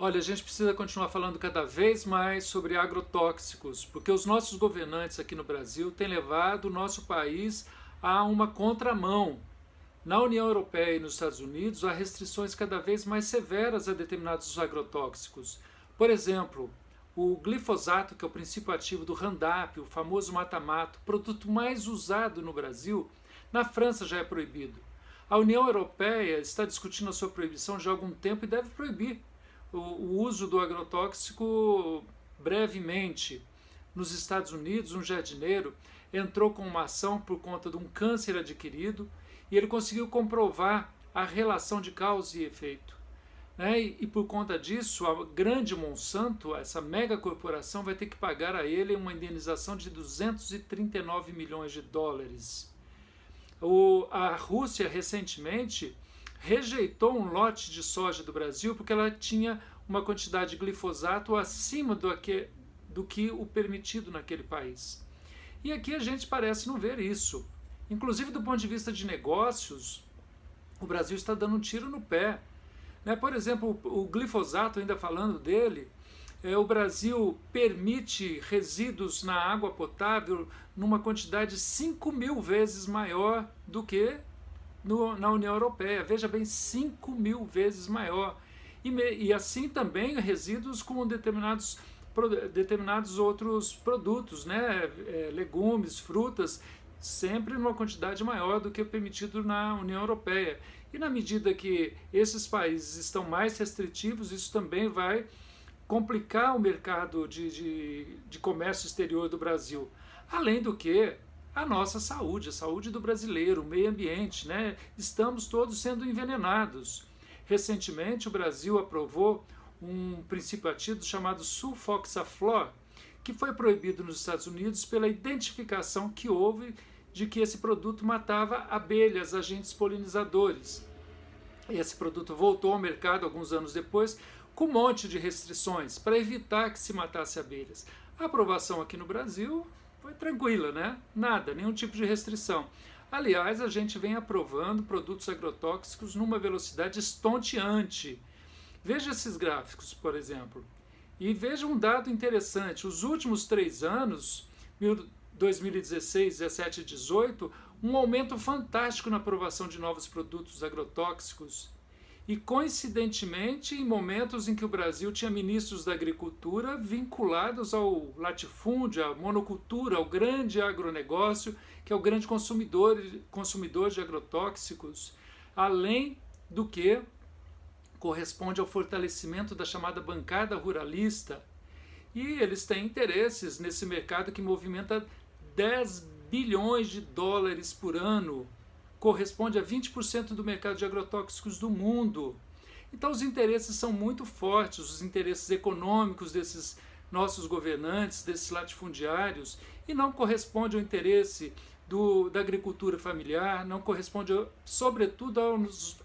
Olha, a gente precisa continuar falando cada vez mais sobre agrotóxicos, porque os nossos governantes aqui no Brasil têm levado o nosso país a uma contramão. Na União Europeia e nos Estados Unidos, há restrições cada vez mais severas a determinados agrotóxicos. Por exemplo, o glifosato, que é o princípio ativo do Roundup, o famoso mata-mato, produto mais usado no Brasil, na França já é proibido. A União Europeia está discutindo a sua proibição já há algum tempo e deve proibir o uso do agrotóxico brevemente. Nos Estados Unidos, um jardineiro entrou com uma ação por conta de um câncer adquirido e ele conseguiu comprovar a relação de causa e efeito. Né? E por conta disso, a grande Monsanto, essa mega corporação, vai ter que pagar a ele uma indenização de 239 milhões de dólares. A Rússia, recentemente, rejeitou um lote de soja do Brasil porque ela tinha uma quantidade de glifosato acima do que o permitido naquele país. E aqui a gente parece não ver isso. Inclusive, do ponto de vista de negócios, o Brasil está dando um tiro no pé. Né? Por exemplo, o glifosato, ainda falando dele, o Brasil permite resíduos na água potável numa quantidade 5.000 vezes maior do que na União Europeia. Veja bem, 5.000 vezes maior. E assim também resíduos com determinados outros produtos, né? Legumes, frutas, sempre numa quantidade maior do que o permitido na União Europeia. E na medida que esses países estão mais restritivos, isso também vai complicar o mercado de comércio exterior do Brasil. Além do que, a nossa saúde, a saúde do brasileiro, o meio ambiente, né? Estamos todos sendo envenenados. Recentemente, o Brasil aprovou um princípio ativo chamado sulfoxaflor, que foi proibido nos Estados Unidos pela identificação que houve de que esse produto matava abelhas, agentes polinizadores. Esse produto voltou ao mercado alguns anos depois com um monte de restrições para evitar que se matasse abelhas. A aprovação aqui no Brasil foi tranquila, né? Nada, nenhum tipo de restrição. Aliás, a gente vem aprovando produtos agrotóxicos numa velocidade estonteante. Veja esses gráficos, por exemplo. E veja um dado interessante. Os últimos 3 anos, 2016, 17 e 18, um aumento fantástico na aprovação de novos produtos agrotóxicos. E, coincidentemente, em momentos em que o Brasil tinha ministros da agricultura vinculados ao latifúndio, à monocultura, ao grande agronegócio, que é o grande consumidor de agrotóxicos, além do que corresponde ao fortalecimento da chamada bancada ruralista. E eles têm interesses nesse mercado que movimenta 10 bilhões de dólares por ano, corresponde a 20% do mercado de agrotóxicos do mundo. Então os interesses são muito fortes, os interesses econômicos desses nossos governantes, desses latifundiários, e não corresponde ao interesse da agricultura familiar, não corresponde sobretudo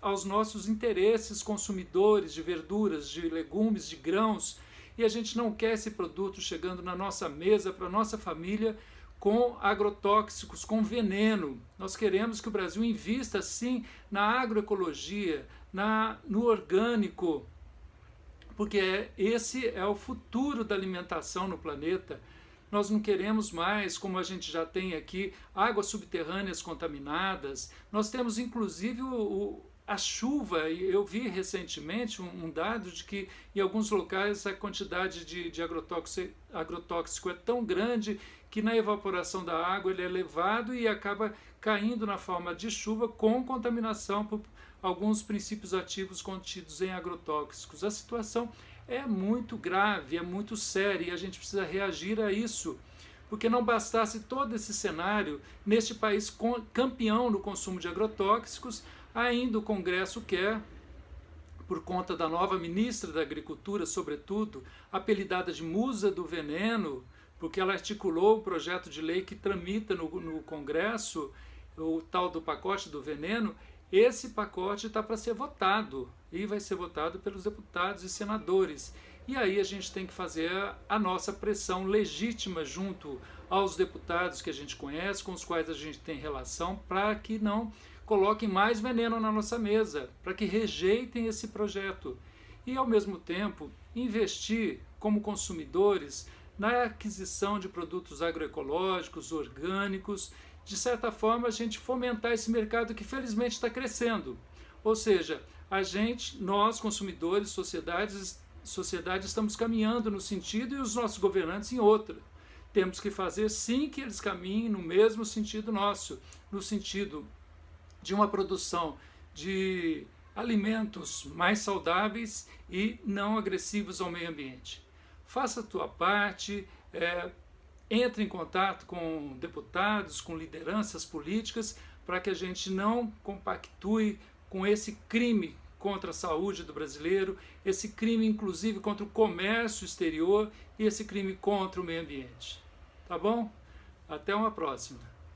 aos nossos interesses consumidores de verduras, de legumes, de grãos, e a gente não quer esse produto chegando na nossa mesa, para a nossa família, com agrotóxicos, com veneno. Nós queremos que o Brasil invista, sim, na agroecologia, no orgânico, porque esse é o futuro da alimentação no planeta. Nós não queremos mais, como a gente já tem aqui, águas subterrâneas contaminadas. Nós temos, inclusive, a chuva. Eu vi recentemente um dado de que em alguns locais a quantidade de agrotóxico é tão grande que na evaporação da água ele é levado e acaba caindo na forma de chuva com contaminação por alguns princípios ativos contidos em agrotóxicos. A situação é muito grave, é muito séria e a gente precisa reagir a isso, porque não bastasse todo esse cenário neste país campeão no consumo de agrotóxicos, ainda o Congresso quer, por conta da nova ministra da Agricultura, sobretudo, apelidada de Musa do Veneno, porque ela articulou o projeto de lei que tramita no Congresso, o tal do pacote do veneno. Esse pacote está para ser votado e vai ser votado pelos deputados e senadores. E aí a gente tem que fazer a nossa pressão legítima junto aos deputados que a gente conhece, com os quais a gente tem relação, para que não coloquem mais veneno na nossa mesa, para que rejeitem esse projeto. e, ao mesmo tempo, investir como consumidores na aquisição de produtos agroecológicos, orgânicos, de certa forma a gente fomentar esse mercado que felizmente está crescendo. Ou seja, nós consumidores, sociedade estamos caminhando no sentido e os nossos governantes em outro. Temos que fazer sim que eles caminhem no mesmo sentido nosso, no sentido de uma produção de alimentos mais saudáveis e não agressivos ao meio ambiente. Faça a tua parte, entre em contato com deputados, com lideranças políticas, para que a gente não compactue com esse crime contra a saúde do brasileiro, esse crime inclusive contra o comércio exterior e esse crime contra o meio ambiente. Tá bom? Até uma próxima.